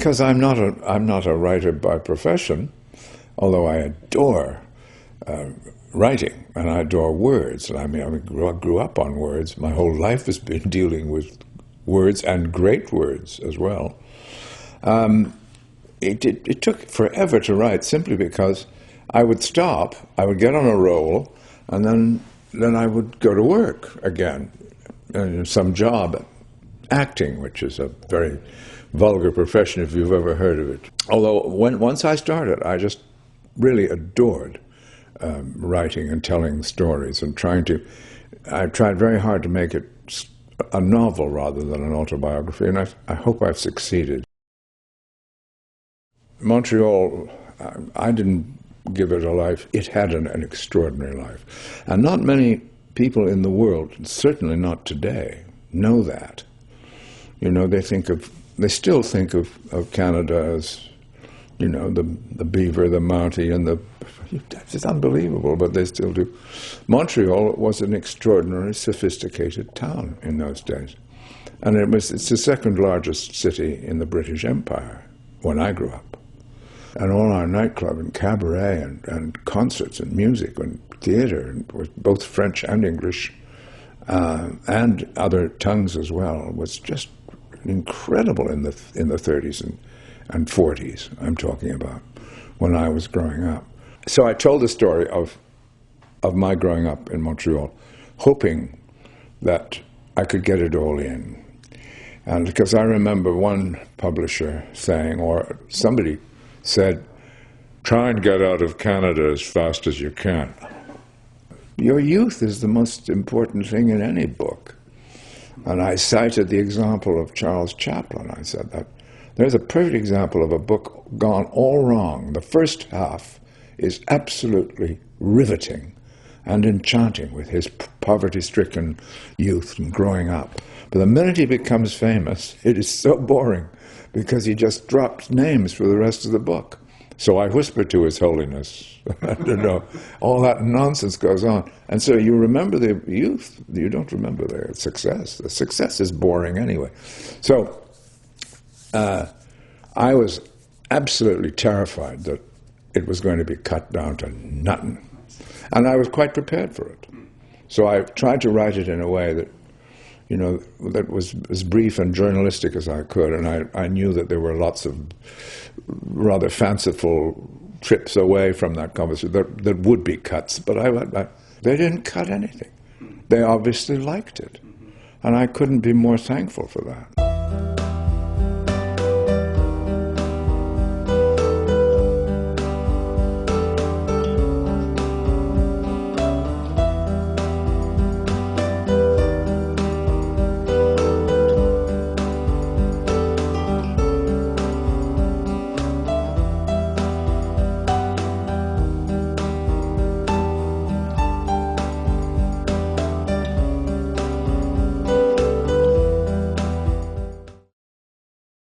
because I'm not a writer by profession, although I adore writing, and I adore words. And I grew up on words. My whole life has been dealing with words, and great words as well. It took forever to write, simply because I would stop, I would get on a roll, and then I would go to work again, some job, acting, which is a very vulgar profession if you've ever heard of it. Although once I started, I just really adored writing and telling stories and I tried very hard to make it a novel rather than an autobiography, and I hope I've succeeded. Montreal, I didn't give it a life. It had an extraordinary life. And not many people in the world, certainly not today, know that. You know, they still think of Canada as, you know, the beaver, the Mountie, and it's unbelievable, but they still do. Montreal was an extraordinarily sophisticated town in those days. And it's the second largest city in the British Empire when I grew up. And all our nightclub and cabaret and concerts and music and theater, and both French and English, and other tongues as well, was just incredible in the 30s and 40s, I'm talking about, when I was growing up. So I told the story of my growing up in Montreal, hoping that I could get it all in. And because I remember one publisher saying, or somebody said, try and get out of Canada as fast as you can. Your youth is the most important thing in any book. And I cited the example of Charles Chaplin. I said that there's a perfect example of a book gone all wrong. The first half is absolutely riveting and enchanting with his poverty-stricken youth and growing up. But the minute he becomes famous, it is so boring because he just drops names for the rest of the book. So I whispered to His Holiness, you know, all that nonsense goes on. And so you remember the youth, you don't remember the success. The success is boring anyway. So I was absolutely terrified that it was going to be cut down to nothing. And I was quite prepared for it. So I tried to write it in a way that, you know, that was as brief and journalistic as I could, and I knew that there were lots of rather fanciful trips away from that conversation that would be cuts, but they didn't cut anything. They obviously liked it, and I couldn't be more thankful for that.